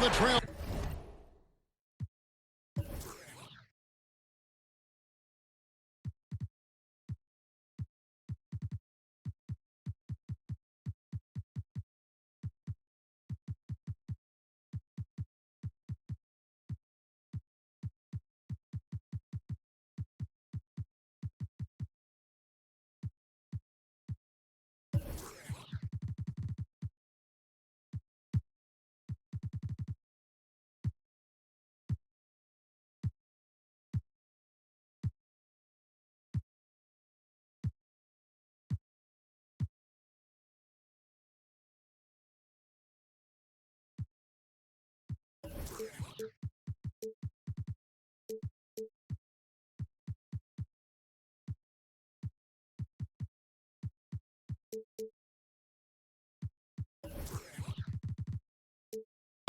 the trail.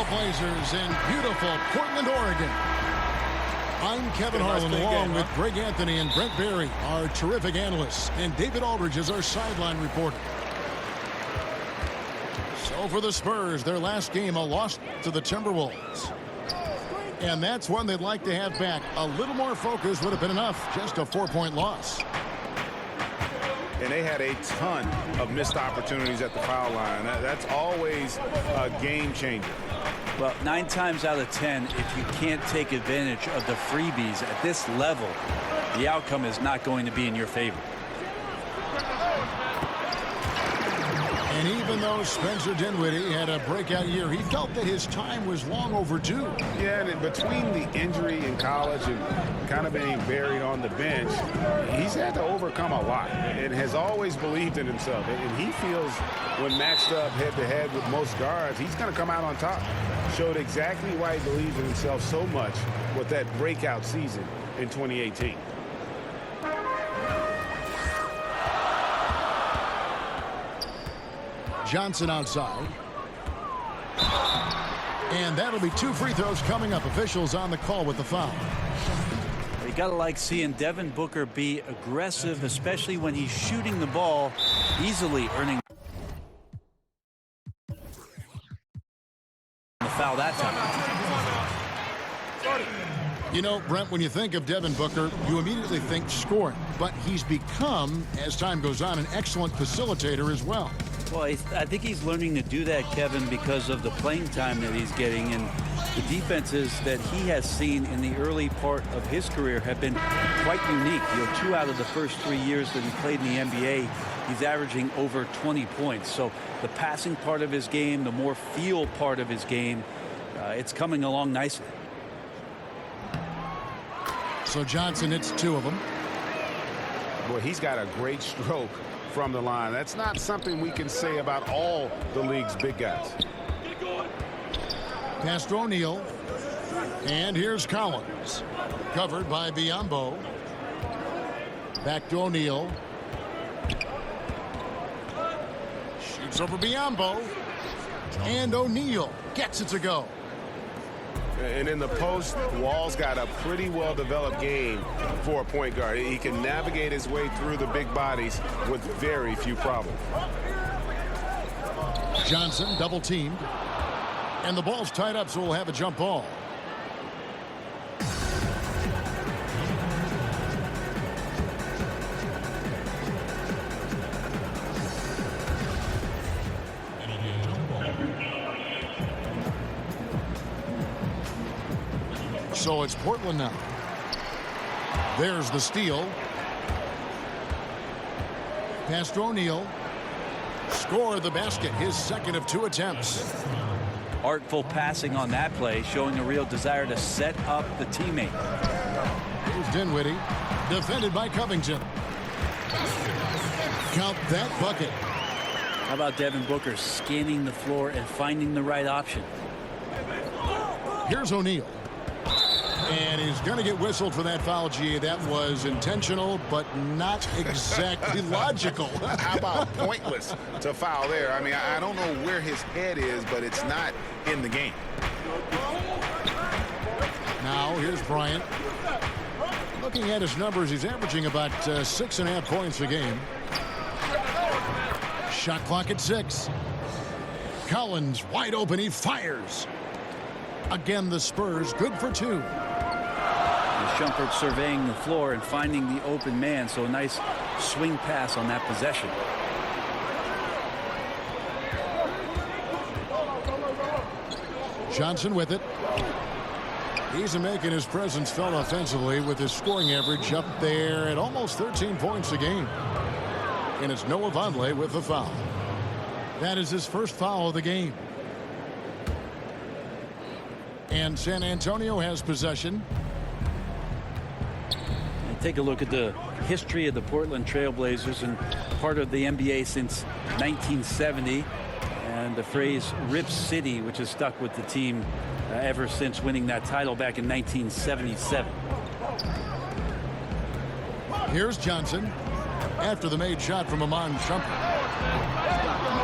Blazers in beautiful Portland, Oregon. I'm Kevin Harlan, along with Greg Anthony and Brent Berry, our terrific analysts, and David Aldridge is our sideline reporter. So for the Spurs, their last game, a loss to the Timberwolves. And that's one they'd like to have back. A little more focus would have been enough. Just a 4-point loss. And they had a ton of missed opportunities at the foul line. That's always a game changer. Well, 9 times out of 10, if you can't take advantage of the freebies at this level, the outcome is not going to be in your favor. And even though Spencer Dinwiddie had a breakout year, he felt that his time was long overdue. Yeah, and between the injury in college and kind of being buried on the bench, he's had to overcome a lot and has always believed in himself. And he feels when matched up head-to-head with most guards, he's going to come out on top. Showed exactly why he believes in himself so much with that breakout season in 2018. Johnson outside. And that'll be 2 free throws coming up. Officials on the call with the foul. You gotta like seeing Devin Booker be aggressive, especially when he's shooting the ball easily, earning the foul that time. You know, Brent, when you think of Devin Booker, you immediately think scoring. But he's become, as time goes on, an excellent facilitator as well. Well, I think he's learning to do that, Kevin, because of the playing time that he's getting. And the defenses that he has seen in the early part of his career have been quite unique. You know, 2 out of the first 3 years that he played in the NBA, he's averaging over 20 points. So the passing part of his game, the more feel part of his game, it's coming along nicely. So Johnson hits 2 of them. Boy, he's got a great stroke from the line. That's not something we can say about all the league's big guys. Pass to O'Neal. And here's Collins. Covered by Biyombo. Back to O'Neal. Shoots over Biyombo. And O'Neal gets it to go. And in the post, Wall's got a pretty well-developed game for a point guard. He can navigate his way through the big bodies with very few problems. Johnson double-teamed. And the ball's tied up, so we'll have a jump ball. So it's Portland now. There's the steal. Pass to O'Neal. Score the basket, his second of 2 attempts. Artful passing on that play, showing a real desire to set up the teammate. Here's Dinwiddie, defended by Covington. Count that bucket. How about Devin Booker scanning the floor and finding the right option? Here's O'Neal. And he's going to get whistled for that foul, G. That was intentional, but not exactly logical. How about pointless to foul there? I mean, I don't know where his head is, but it's not in the game. Now, here's Bryant. Looking at his numbers, he's averaging about 6.5 points a game. Shot clock at 6. Collins wide open. He fires. Again, the Spurs good for 2. Shumpert surveying the floor and finding the open man, so a nice swing pass on that possession. Johnson with it. He's making his presence felt offensively with his scoring average up there at almost 13 points a game. And it's Noah Vonleh with the foul. That is his first foul of the game. And San Antonio has possession. And take a look at the history of the Portland Trailblazers, and part of the NBA since 1970. And the phrase Rip City, which has stuck with the team ever since winning that title back in 1977. Here's Johnson after the made shot from Iman Shumpert.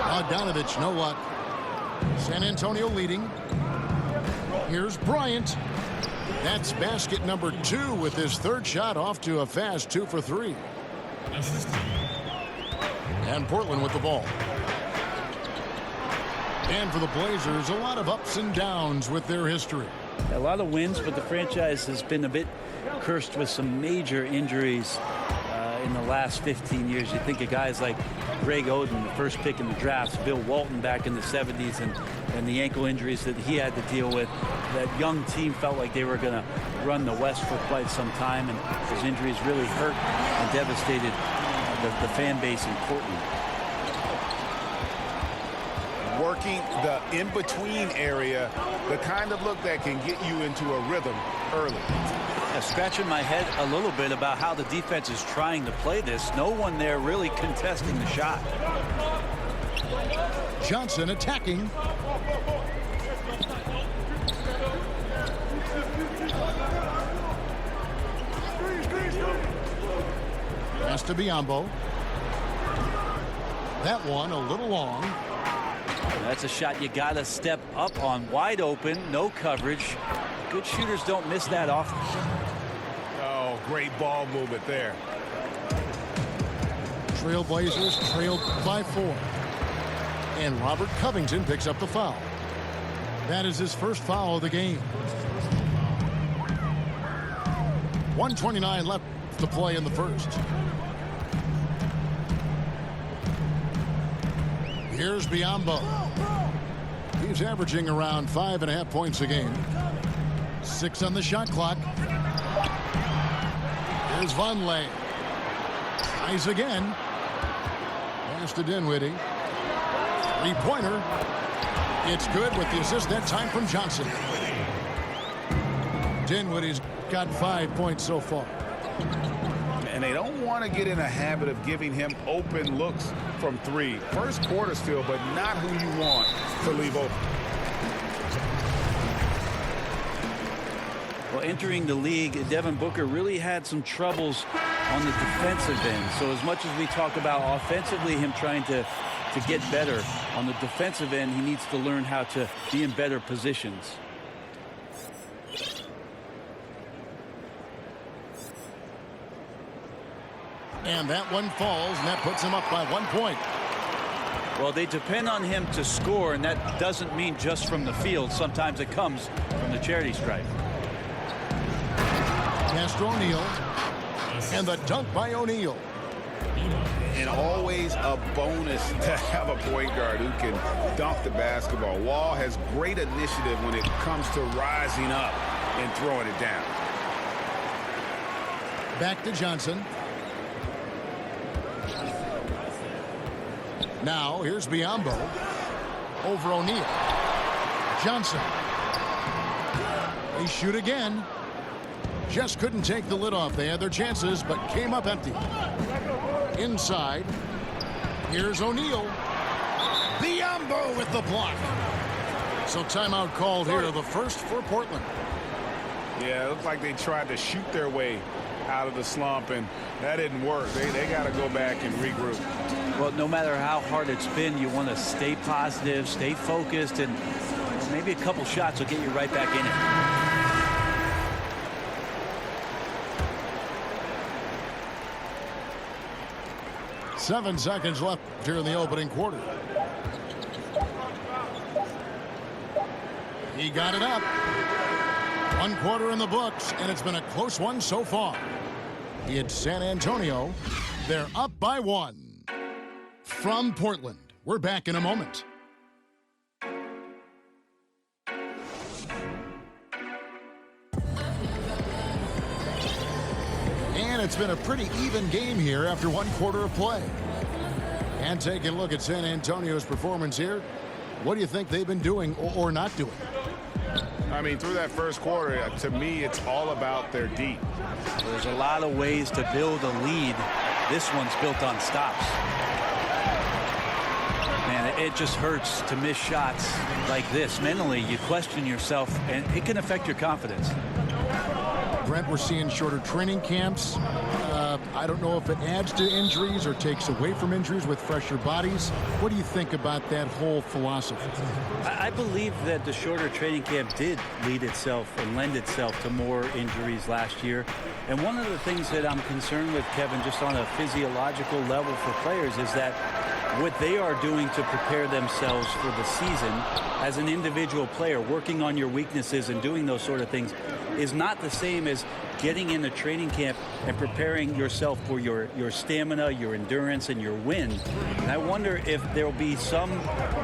Bogdanovich, no luck. San Antonio leading. Here's Bryant. That's basket number 2 with his third shot, off to a fast 2 for 3. And Portland with the ball. And for the Blazers, a lot of ups and downs with their history. A lot of wins, but the franchise has been a bit cursed with some major injuries in the last 15 years. You think of guys like Greg Oden, the first pick in the draft, Bill Walton back in the 70s, and the ankle injuries that he had to deal with. That young team felt like they were going to run the West for quite some time, and those injuries really hurt and devastated the fan base in Portland. Working the in-between area, the kind of look that can get you into a rhythm early. Yeah, scratching my head a little bit about how the defense is trying to play this. No one there really contesting the shot. Johnson attacking. Pass to Biyombo. That one a little long. That's a shot you got to step up on. Wide open, no coverage. Good shooters don't miss that often. Oh, great ball movement there. Trailblazers trailed by 4. And Robert Covington picks up the foul. That is his first foul of the game. 1:29 left to play in the first. Here's Biyombo. He's averaging around 5.5 points a game. 6 on the shot clock. Here's Vonleh. Tries again. Pass to Dinwiddie. Three-pointer. It's good with the assist that time from Johnson. Dinwiddie's got 5 points so far. And they don't want to get in a habit of giving him open looks from 3. First quarter still, but not who you want to leave open. Well, entering the league, Devin Booker really had some troubles on the defensive end. So as much as we talk about offensively him trying to get better, on the defensive end he needs to learn how to be in better positions. And that one falls, and that puts him up by 1 point. Well, they depend on him to score, and that doesn't mean just from the field. Sometimes it comes from the charity stripe. Pass to O'Neal. And the dunk by O'Neal. And always a bonus to have a point guard who can dunk the basketball. Wall has great initiative when it comes to rising up and throwing it down. Back to Johnson. Now, here's Biyombo over O'Neal. Johnson. They shoot again. Just couldn't take the lid off. They had their chances, but came up empty. Inside. Here's O'Neal. Biyombo with the block. So timeout called here, the first for Portland. Yeah, it looked like they tried to shoot their way out of the slump, and that didn't work. They got to go back and regroup. Well, no matter how hard it's been, you want to stay positive, stay focused, and maybe a couple shots will get you right back in it. Seven seconds left here in the opening quarter. He got it up. 1 quarter in the books, and it's been a close one so far. It's San Antonio. They're up by 1. From Portland, we're back in a moment. And it's been a pretty even game here after 1 quarter of play. And taking a look at San Antonio's performance here, what do you think they've been doing or not doing? I mean, through that first quarter, to me, it's all about their D. There's a lot of ways to build a lead. This one's built on stops. Man, it just hurts to miss shots like this. Mentally, you question yourself, and it can affect your confidence. Brent, we're seeing shorter training camps. I don't know if it adds to injuries or takes away from injuries with fresher bodies. What do you think about that whole philosophy? I believe that the shorter training camp did lead itself and lend itself to more injuries last year. And one of the things that I'm concerned with, Kevin, just on a physiological level for players, is that what they are doing to prepare themselves for the season as an individual player, working on your weaknesses and doing those sort of things, is not the same as getting into training camp and preparing yourself for your stamina, your endurance, and your wind. And I wonder if there will be some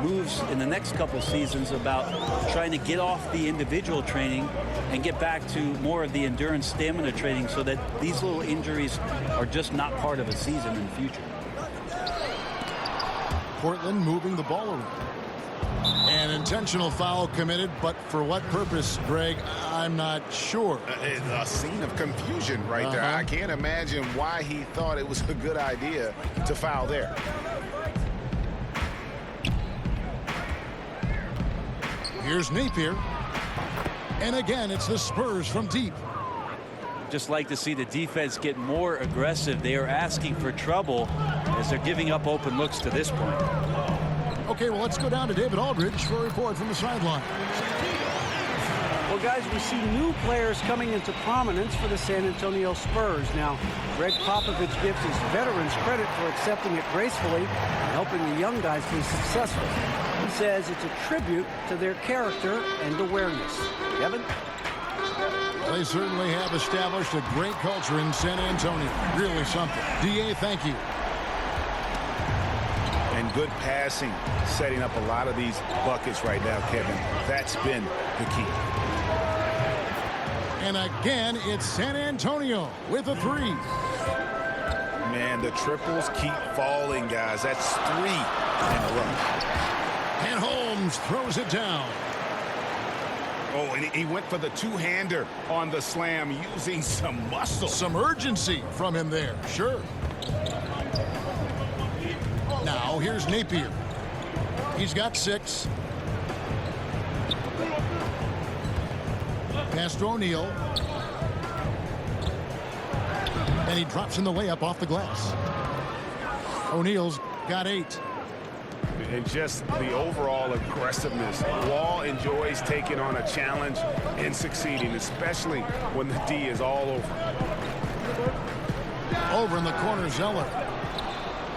moves in the next couple seasons about trying to get off the individual training and get back to more of the endurance stamina training so that these little injuries are just not part of a season in the future. Portland moving the ball around. An intentional foul committed, but for what purpose, Greg? I'm not sure. A scene of confusion right there. I can't imagine why he thought it was a good idea to foul there. Here's Napier. And again, it's the Spurs from deep. Just like to see the defense get more aggressive. They are asking for trouble as they're giving up open looks to this point. Okay, well, let's go down to David Aldridge for a report from the sideline. Well, guys, we see new players coming into prominence for the San Antonio Spurs. Now, Greg Popovich gives his veterans credit for accepting it gracefully and helping the young guys be successful. He says it's a tribute to their character and awareness. Kevin? They certainly have established a great culture in San Antonio. Really something. D.A., thank you. And good passing, setting up a lot of these buckets right now, Kevin. That's been the key. And again, it's San Antonio with a 3. Man, the triples keep falling, guys. That's 3 in a row. And Holmes throws it down. Oh, and he went for the two-hander on the slam, using some muscle. Some urgency from him there, sure. Now, here's Napier. He's got 6. Pass to O'Neal. And he drops in the layup off the glass. O'Neal's got 8. And just the overall aggressiveness. Wall enjoys taking on a challenge and succeeding, especially when the D is all over. Over in the corner, Zeller.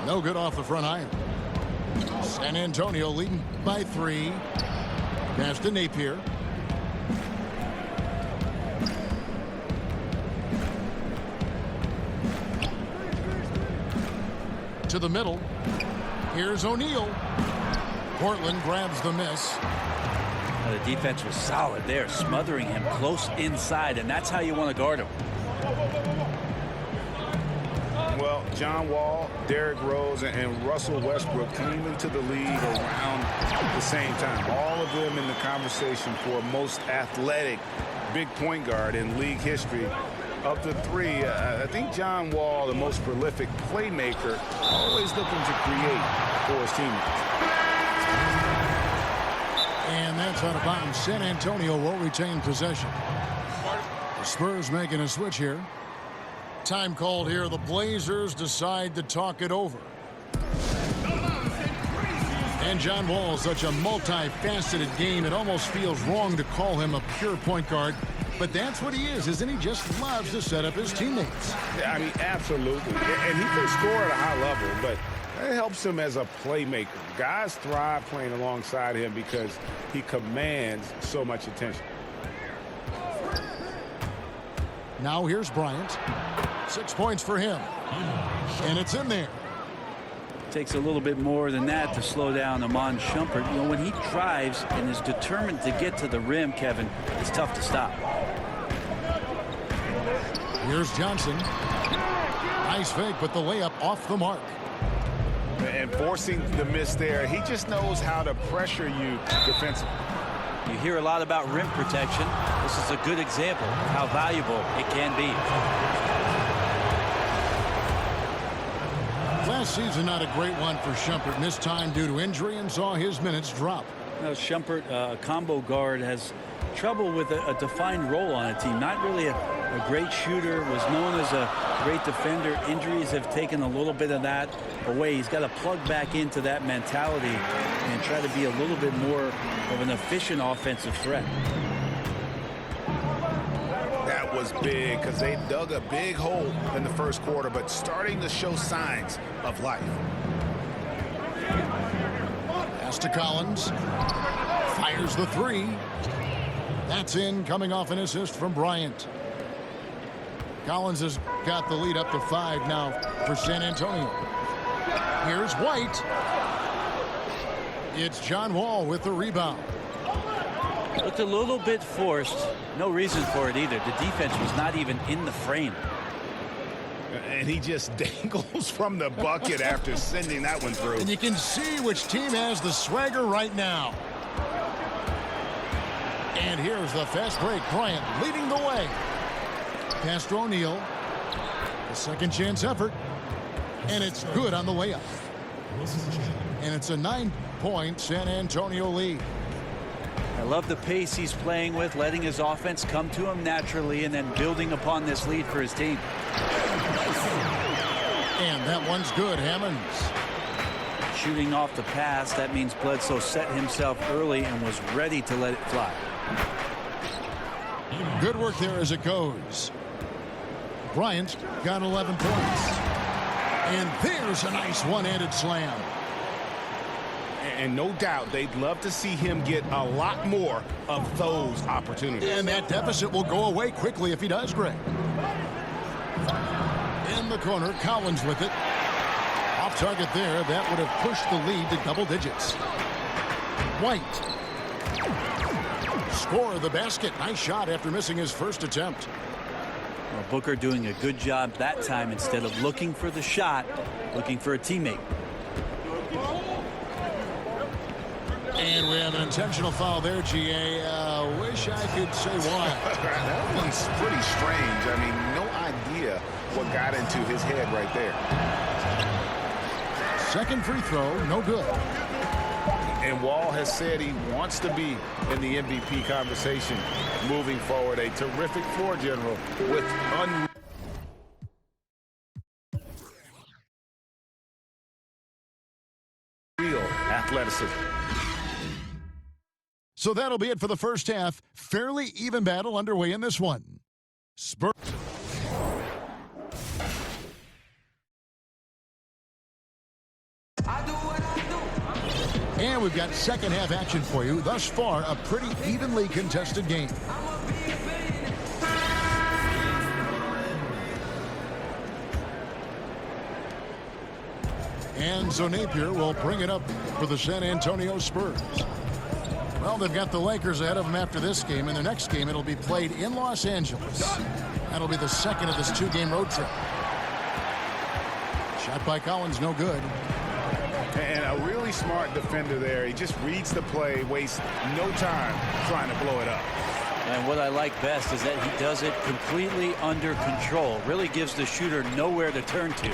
No good off the front iron. San Antonio leading by 3. Pass to Napier. To the middle. Here's O'Neal. Portland grabs the miss. The defense was solid there, smothering him close inside, and that's how you want to guard him. Well, John Wall, Derrick Rose, and Russell Westbrook came into the league around the same time. All of them in the conversation for most athletic big point guard in league history. Of the 3, I think John Wall, the most prolific playmaker, always looking to create for his teammates. And that's out of bounds. San Antonio will retain possession. The Spurs making a switch here. Time called here. The Blazers decide to talk it over. And John Wall, such a multifaceted game, it almost feels wrong to call him a pure point guard. But that's what he is, isn't he? Just loves to set up his teammates. Yeah, I mean, absolutely. And he can score at a high level, but It helps him as a playmaker. Guys thrive playing alongside him because he commands so much attention. Now here's Bryant. 6 points for him. And it's in there. Takes a little bit more than that to slow down Amon Shumpert. You know, when he drives and is determined to get to the rim, Kevin, it's tough to stop. Here's Johnson. Nice fake, but the layup off the mark. And forcing the miss there, he just knows how to pressure you defensively. You hear a lot about rim protection. This is a good example of how valuable it can be. Last season, not a great one for Shumpert. Missed time due to injury and saw his minutes drop. You know, Shumpert, a combo guard, has trouble with a defined role on a team. Not really a great shooter, was known as a great defender. Injuries have taken a little bit of that away. He's got to plug back into that mentality and try to be a little bit more of an efficient offensive threat. That was big because they dug a big hole in the first quarter, but starting to show signs of life. Pass to Collins. Fires the three. That's in, coming off an assist from Bryant. Collins has got the lead up to 5 now for San Antonio. Here's White. It's John Wall with the rebound. Looked a little bit forced. No reason for it either. The defense was not even in the frame. And he just dangles from the bucket after sending that one through. And you can see which team has the swagger right now. And here's the fast break. Bryant leading the way. Pass to O'Neal. A second chance effort. And it's good on the layup. And it's a 9-point San Antonio lead. I love the pace he's playing with, letting his offense come to him naturally and then building upon this lead for his team. And that one's good. Hammonds. Shooting off the pass, that means Bledsoe set himself early and was ready to let it fly. Good work there as it goes. Bryant got 11 points. And there's a nice one-handed slam. And no doubt they'd love to see him get a lot more of those opportunities. And that deficit will go away quickly if he does, Greg. In the corner, Collins with it. Off target there. That would have pushed the lead to double digits. White. Score the basket. Nice shot after missing his first attempt. Well, Booker doing a good job that time instead of looking for the shot, looking for a teammate. And we have an intentional foul there, GA. Wish I could say why. That one's pretty strange. I mean, no idea what got into his head right there. Second free throw, no good. And Wall has said he wants to be in the MVP conversation moving forward. A terrific floor general with unreal athleticism. So that'll be it for the first half. Fairly even battle underway in this one. Spurs. And we've got second half action for you. Thus far, a pretty evenly contested game. And so Napier will bring it up for the San Antonio Spurs. Well, they've got the Lakers ahead of them after this game. In their next game, it'll be played in Los Angeles. That'll be the second of this 2-game road trip. Shot by Collins, no good. And a really smart defender there. He just reads the play, wastes no time trying to blow it up. And what I like best is that he does it completely under control. Really gives the shooter nowhere to turn to.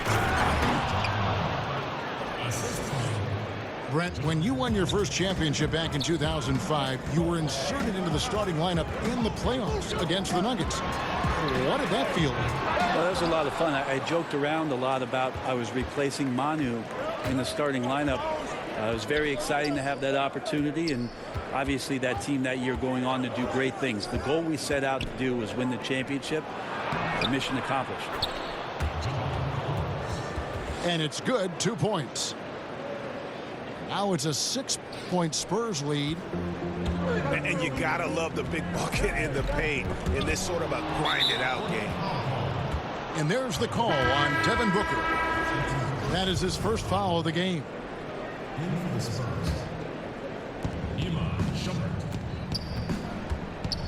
Brent, when you won your first championship back in 2005, you were inserted into the starting lineup in the playoffs against the Nuggets. What did that feel like? Well, that was a lot of fun. I joked around a lot about I was replacing Manu in the starting lineup. It was very exciting to have that opportunity, and obviously that team that year going on to do great things. The goal we set out to do was win the championship. The mission accomplished. And it's good. 2 points. Now it's a 6-point Spurs lead. And you gotta love the big bucket in the paint in this sort of a grind-it-out game. And there's the call on Devin Booker. That is his first foul of the game.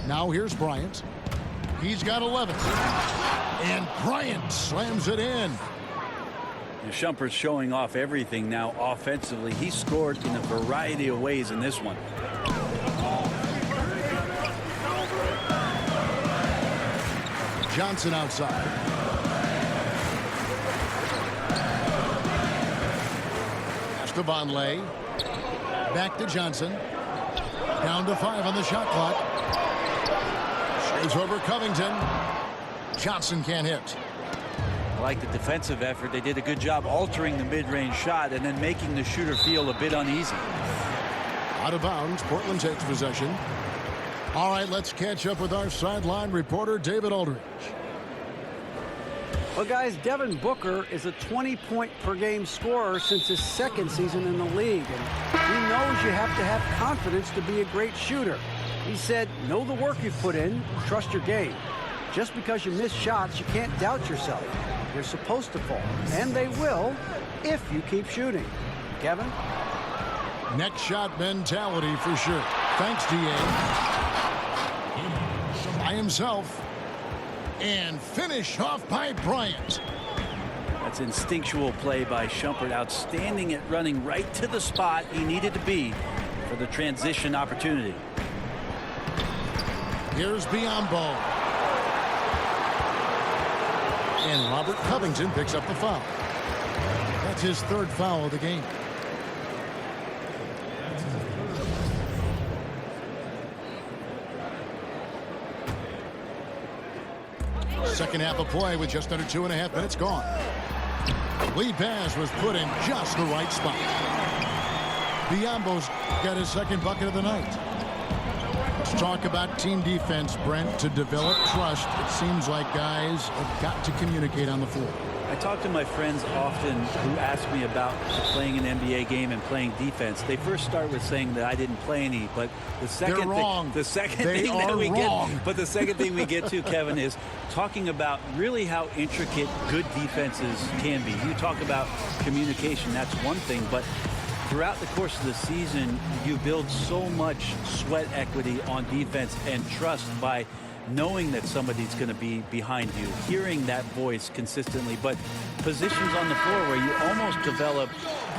Now here's Bryant. He's got 11. And Bryant slams it in. Shumpert's showing off everything now offensively. He scored in a variety of ways in this one. Johnson outside. Pass to Vonleh. Back to Johnson. Down to 5 on the shot clock. Shaves over Covington. Johnson can't hit. I like the defensive effort. They did a good job altering the mid-range shot and then making the shooter feel a bit uneasy. Out of bounds. Portland takes possession. All right, let's catch up with our sideline reporter, David Aldridge. Well, guys, Devin Booker is a 20-point-per-game scorer since his second season in the league. And he knows you have to have confidence to be a great shooter. He said, know the work you've put in, trust your game. Just because you miss shots, you can't doubt yourself. You're supposed to fall, and they will if you keep shooting. Kevin? Next shot mentality for sure. Thanks, D.A. By himself. And finish off by Bryant. That's instinctual play by Shumpert. Outstanding at running right to the spot he needed to be for the transition opportunity. Here's Biyombo. And Robert Covington picks up the foul. That's his third foul of the game. Second half of play with just under 2.5 minutes gone. Lead pass was put in just the right spot. Biyombo's got his second bucket of the night. Let's talk about team defense, Brent. To develop trust, it seems like guys have got to communicate on the floor. I talk to my friends often who ask me about playing an NBA game and playing defense. They first start with saying that I didn't play any, but the second They're wrong. thing, the second They thing that are we wrong. get, but the second thing we get to, Kevin, is talking about really how intricate good defenses can be. You talk about communication, that's one thing, but throughout the course of the season, you build so much sweat equity on defense and trust by knowing that somebody's going to be behind you, hearing that voice consistently, but positions on the floor where you almost develop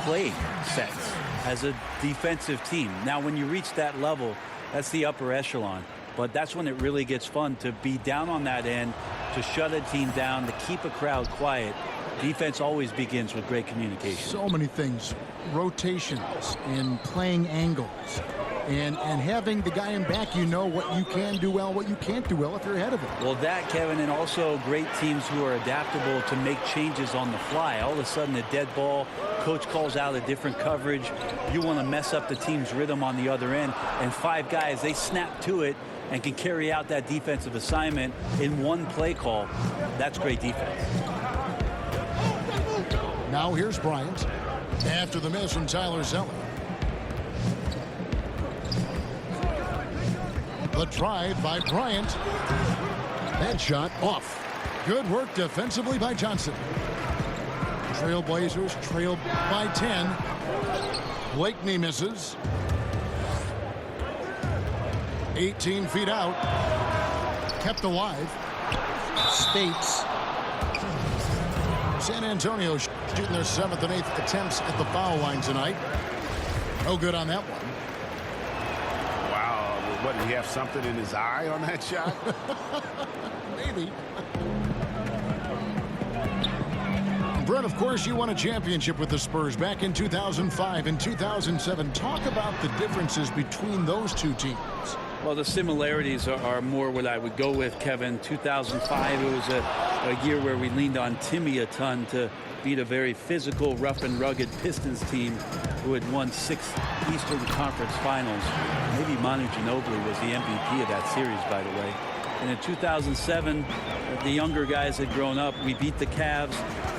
play sets as a defensive team. Now, when you reach that level, that's the upper echelon, but that's when it really gets fun to be down on that end, to shut a team down, to keep a crowd quiet. Defense always begins with great communication. So many things, rotations and playing angles. And having the guy in back, you know what you can do well, what you can't do well if you're ahead of it. Well, that, Kevin, and also great teams who are adaptable to make changes on the fly. All of a sudden, a dead ball, coach calls out a different coverage. You want to mess up the team's rhythm on the other end. And 5 guys, they snap to it and can carry out that defensive assignment in one play call. That's great defense. Now here's Bryant after the miss from Tyler Zeller. The drive by Bryant. That shot off. Good work defensively by Johnson. Trailblazers trail by 10. Blakeney misses. 18 feet out. Kept alive. States. San Antonio shooting their 7th and 8th attempts at the foul line tonight. No good on that one. What, did he have something in his eye on that shot? Maybe. Brett, of course, you won a championship with the Spurs back in 2005 and 2007. Talk about the differences between those two teams. Well, the similarities are more what I would go with, Kevin. 2005, it was a year where we leaned on Timmy a ton to beat a very physical, rough and rugged Pistons team who had won 6 Eastern Conference Finals. Maybe Manu Ginobili was the MVP of that series, by the way. And in 2007, the younger guys had grown up. We beat the Cavs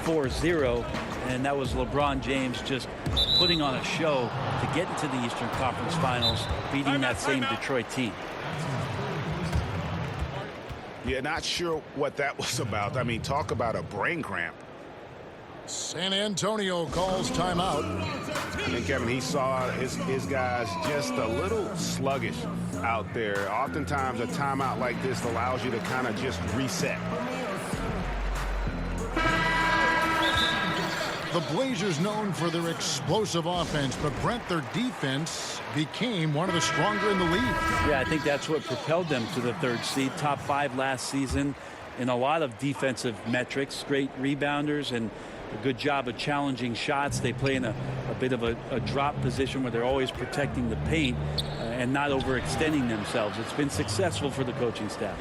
4-0. and that was LeBron James just putting on a show to get into the Eastern Conference Finals, beating that same Detroit team. Yeah, not sure what that was about. I mean, talk about a brain cramp. San Antonio calls timeout. And Kevin, he saw his guys just a little sluggish out there. Oftentimes a timeout like this allows you to kind of just reset. The Blazers known for their explosive offense, but Brent, their defense became one of the stronger in the league. Yeah, I think that's what propelled them to the 3rd seed, top 5 last season in a lot of defensive metrics, great rebounders and a good job of challenging shots. They play in a bit of a drop position where they're always protecting the paint and not overextending themselves. It's been successful for the coaching staff.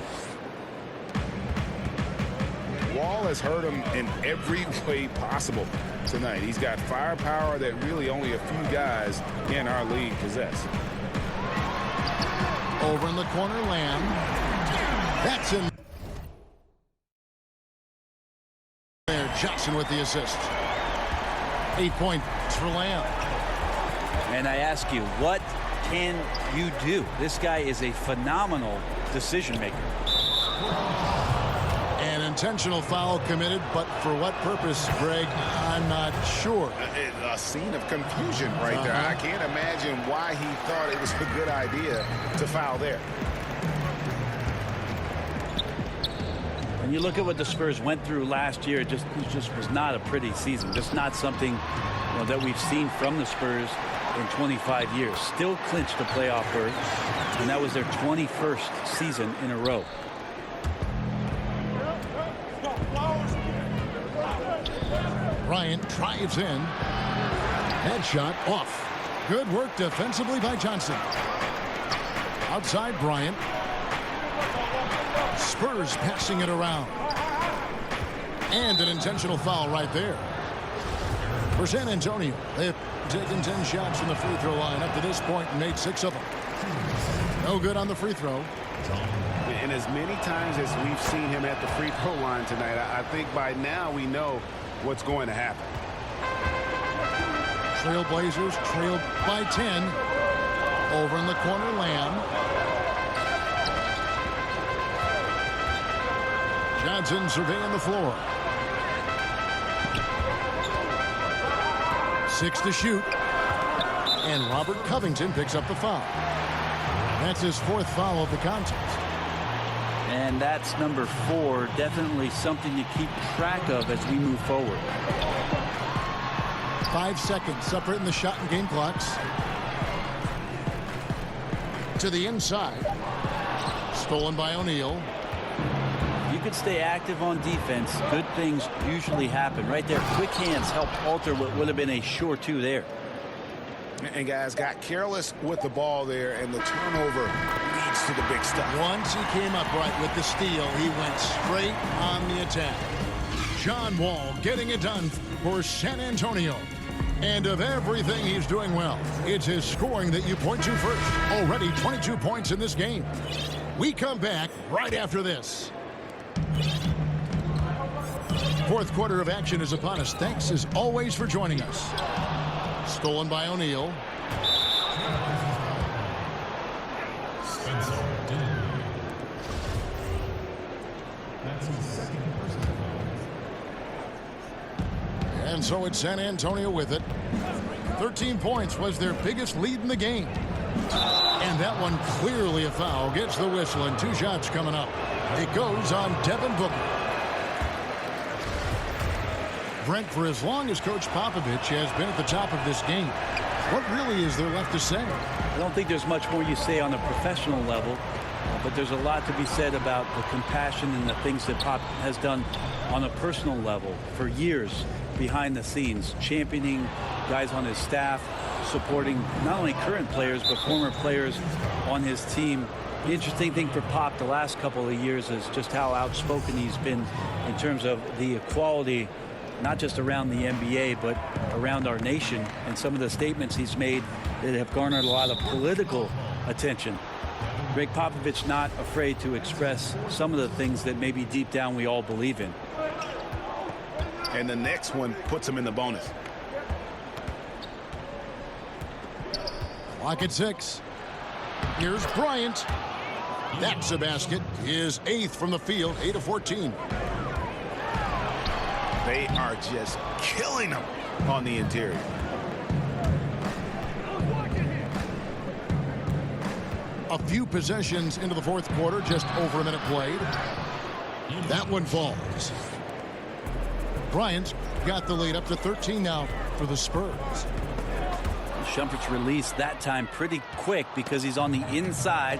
Wall has hurt him in every way possible tonight. He's got firepower that really only a few guys in our league possess. Over in the corner, Lamb. That's in there. Johnson with the assist. 8 points for Lamb. And I ask you, what can you do? This guy is a phenomenal decision maker. An intentional foul committed, but for what purpose, Greg, I'm not sure. A scene of confusion right there. I can't imagine why he thought it was a good idea to foul there. When you look at what the Spurs went through last year, it just was not a pretty season. Just not something that we've seen from the Spurs in 25 years. Still clinched a playoff berth, and that was their 21st season in a row. Bryant drives in. Headshot off. Good work defensively by Johnson. Outside Bryant. Spurs passing it around. And an intentional foul right there. For San Antonio, they've taken 10 shots from the free throw line up to this point and made 6 of them. No good on the free throw. And as many times as we've seen him at the free throw line tonight, I think by now we know what's going to happen. Trail Blazers trailed by 10. Over in the corner, Lamb. Johnson surveying the floor. 6 to shoot. And Robert Covington picks up the foul. That's his 4th foul of the contest. And that's number 4. Definitely something to keep track of as we move forward. 5 seconds separating the shot and game clocks. To the inside. Stolen by O'Neal. You could stay active on defense. Good things usually happen. Right there, quick hands help alter what would have been a sure 2 there. And guys got careless with the ball there, and the turnover leads to the big stuff. Once he came upright with the steal, he went straight on the attack. John Wall getting it done for San Antonio. And of everything he's doing well, it's his scoring that you point to first. Already 22 points in this game. We come back right after this. 4th quarter of action is upon us. Thanks as always for joining us. Stolen by O'Neal. And so it's San Antonio with it. 13 points was their biggest lead in the game. And that one clearly a foul. Gets the whistle and 2 shots coming up. It goes on Devin Booker. Brent, for as long as Coach Popovich has been at the top of this game, what really is there left to say? I don't think there's much more you say on a professional level, but there's a lot to be said about the compassion and the things that Pop has done on a personal level for years behind the scenes, championing guys on his staff, supporting not only current players but former players on his team. The interesting thing for Pop the last couple of years is just how outspoken he's been in terms of the equality, not just around the NBA, but around our nation, and some of the statements he's made that have garnered a lot of political attention. Greg Popovich not afraid to express some of the things that maybe deep down we all believe in. and the next one puts them in the bonus. Clock at 6. Here's Bryant. That's a basket. His 8th from the field, 8 of 14. They are just killing them on the interior. A few possessions into the fourth quarter, just over a minute played. That one falls. Bryant got the lead up to 13 now for the Spurs. Shumpert's released that time pretty quick because he's on the inside.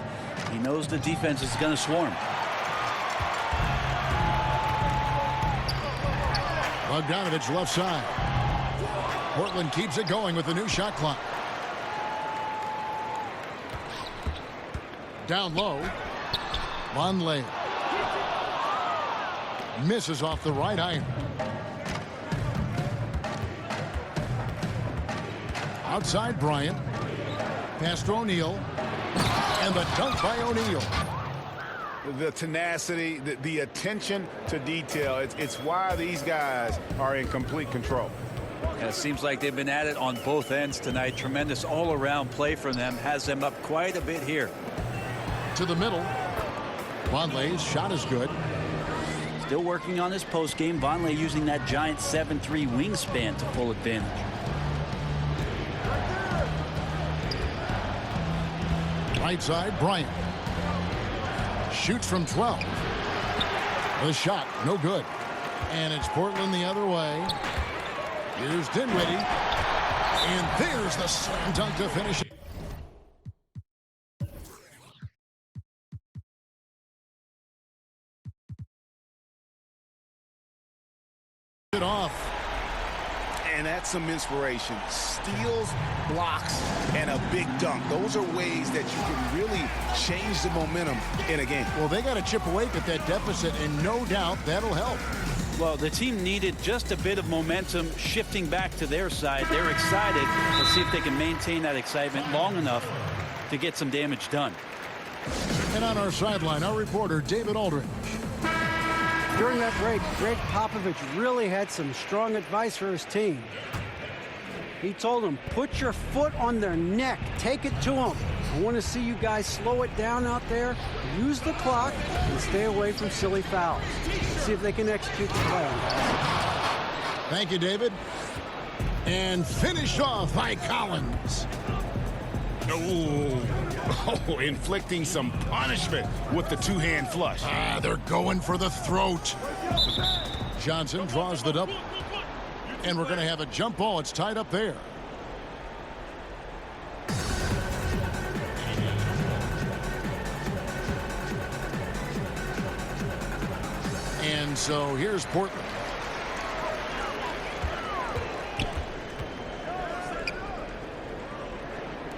He knows the defense is going to swarm. Bogdanovich left side. Portland keeps it going with the new shot clock. Down low. Vonleh misses off the right iron. Outside Bryant. Pass to O'Neal. And the dunk by O'Neal. The tenacity, the attention to detail. It's why these guys are in complete control. And it seems like they've been at it on both ends tonight. Tremendous all-around play from them. Has them up quite a bit here. To the middle. Vonleh's shot is good. Still working on his post game. Vonleh using that giant 7'3" wingspan to full advantage. Right side, Bryant. Shoots from 12. The shot, no good. And it's Portland the other way. Here's Dinwiddie. And there's the slam dunk to finish. It off. And that's some inspiration. Steals, blocks, and a big dunk. Those are ways that you can really change the momentum in a game. Well, they got to chip away at that deficit, and no doubt that'll help. Well, the team needed just a bit of momentum shifting back to their side. They're excited. Let's see if they can maintain that excitement long enough to get some damage done. And on our sideline, our reporter, David Aldridge. During that break, Greg Popovich really had some strong advice for his team. He told them, put your foot on their neck. Take it to them. I want to see you guys slow it down out there, use the clock, and stay away from silly fouls. Let's see if they can execute the plan. Thank you, David. And finished off by Collins. Oh, inflicting some punishment with the two-hand flush. They're going for the throat. Johnson draws the double. And we're going to have a jump ball. It's tied up there. And so here's Portland.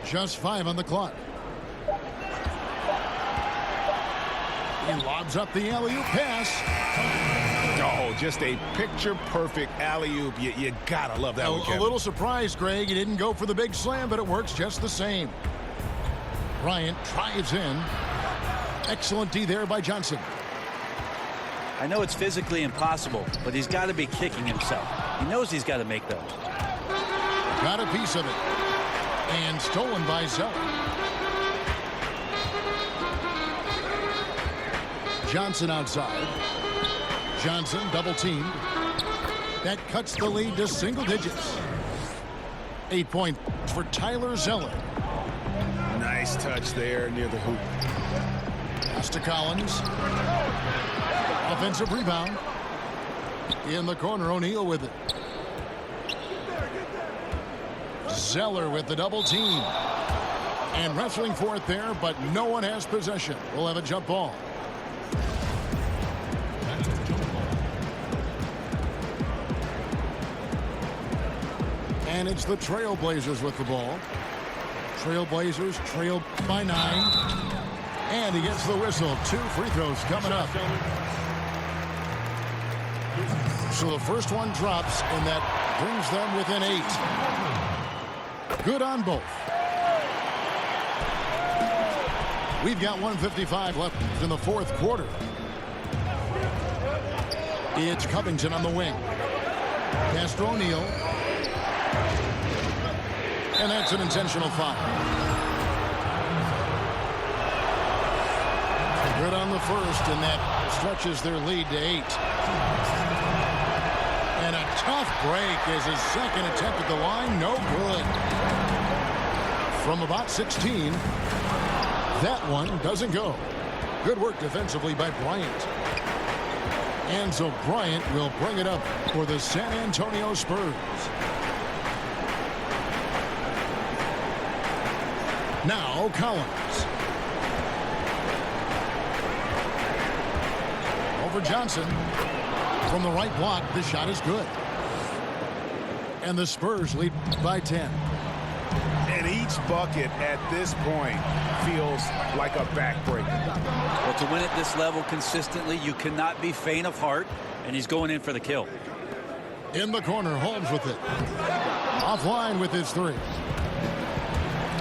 Just 5 on the clock. He lobs up the alley-oop pass. Oh, just a picture-perfect alley-oop. You gotta love that one, Kevin. A little surprised, Greg. He didn't go for the big slam, but it works just the same. Bryant drives in. Excellent D there by Johnson. I know it's physically impossible, but he's got to be kicking himself. He knows he's got to make those. Got a piece of it. And stolen by Zeller. Johnson outside. Johnson double teamed. That cuts the lead to single digits. 8 points for Tyler Zeller. Nice touch there near the hoop. Pass to Collins. Offensive rebound. In the corner, O'Neal with it. Zeller with the double team. And wrestling for it there, but no one has possession. We'll have a jump ball. And it's the Trailblazers with the ball. Trailblazers trail by 9. And he gets the whistle. 2 free throws coming up. So the first one drops, and that brings them within 8. Good on both. We've got 1:55 left in the fourth quarter. It's Covington on the wing. Castro O'Neal. And that's an intentional foul. Good on the first, and that stretches their lead to 8. And a tough break as his second attempt at the line. No good. From about 16, that one doesn't go. Good work defensively by Bryant. And so Bryant will bring it up for the San Antonio Spurs. Now Collins. Over Johnson. From the right block, the shot is good. And the Spurs lead by 10. And each bucket at this point feels like a backbreaker. Well, to win at this level consistently, you cannot be faint of heart, and he's going in for the kill. In the corner, Holmes with it. Offline with his 3.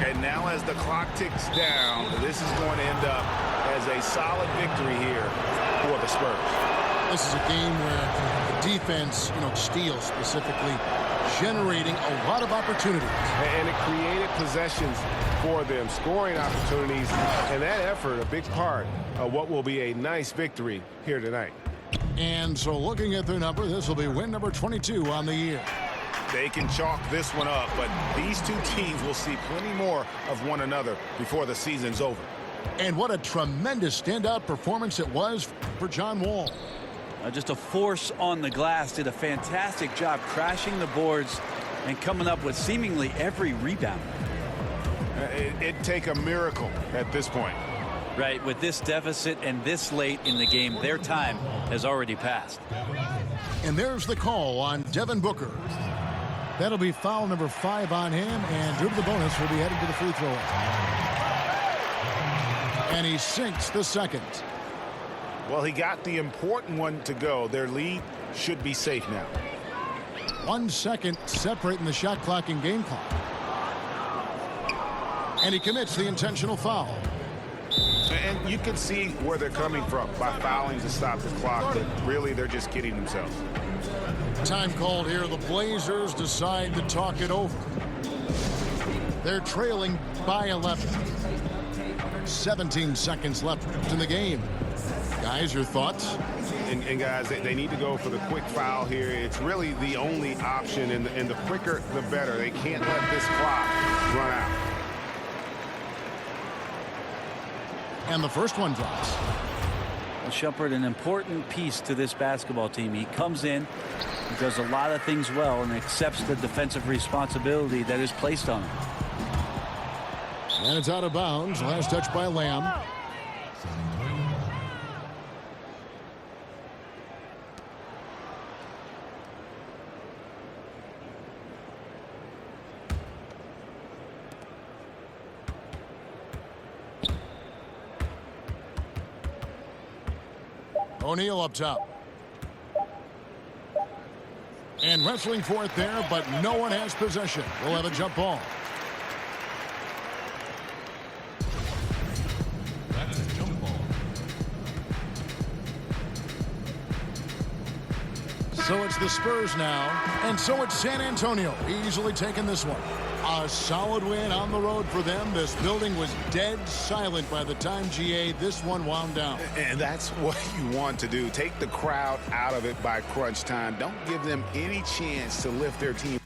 And now as the clock ticks down, this is going to end up as a solid victory here for the Spurs. This is a game where the defense, steals specifically, generating a lot of opportunities. And it created possessions for them, scoring opportunities, and that effort, a big part of what will be a nice victory here tonight. And so looking at their number, this will be win number 22 on the year. They can chalk this one up, but these two teams will see plenty more of one another before the season's over. And what a tremendous standout performance it was for John Wall. Just a force on the glass, did a fantastic job crashing the boards and coming up with seemingly every rebound. It'd take a miracle at this point. Right, with this deficit and this late in the game, their time has already passed. And there's the call on Devin Booker. That'll be foul number 5 on him, and due to the bonus, will be headed to the free throw line. And he sinks the second. Well, he got the important one to go. Their lead should be safe now. 1 second separating the shot clock and game clock. And he commits the intentional foul. And you can see where they're coming from by fouling to stop the clock, but really they're just kidding themselves. Time called here. The Blazers decide to talk it over. They're trailing by 11. 17 seconds left in the game. Guys, your thoughts? And guys, they need to go for the quick foul here. It's really the only option, and the quicker, the better. They can't let this clock run out. And the first one drops. Well, Shumpert, an important piece to this basketball team. He comes in, he does a lot of things well, and accepts the defensive responsibility that is placed on him. And it's out of bounds. Last touch by Lamb. O'Neal up top. And wrestling for it there, but no one has possession. We'll have a jump ball. That's a jump ball. So it's the Spurs now, and so it's San Antonio, easily taking this one. A solid win on the road for them. This building was dead silent by the time GA this one wound down. And that's what you want to do. Take the crowd out of it by crunch time. Don't give them any chance to lift their team.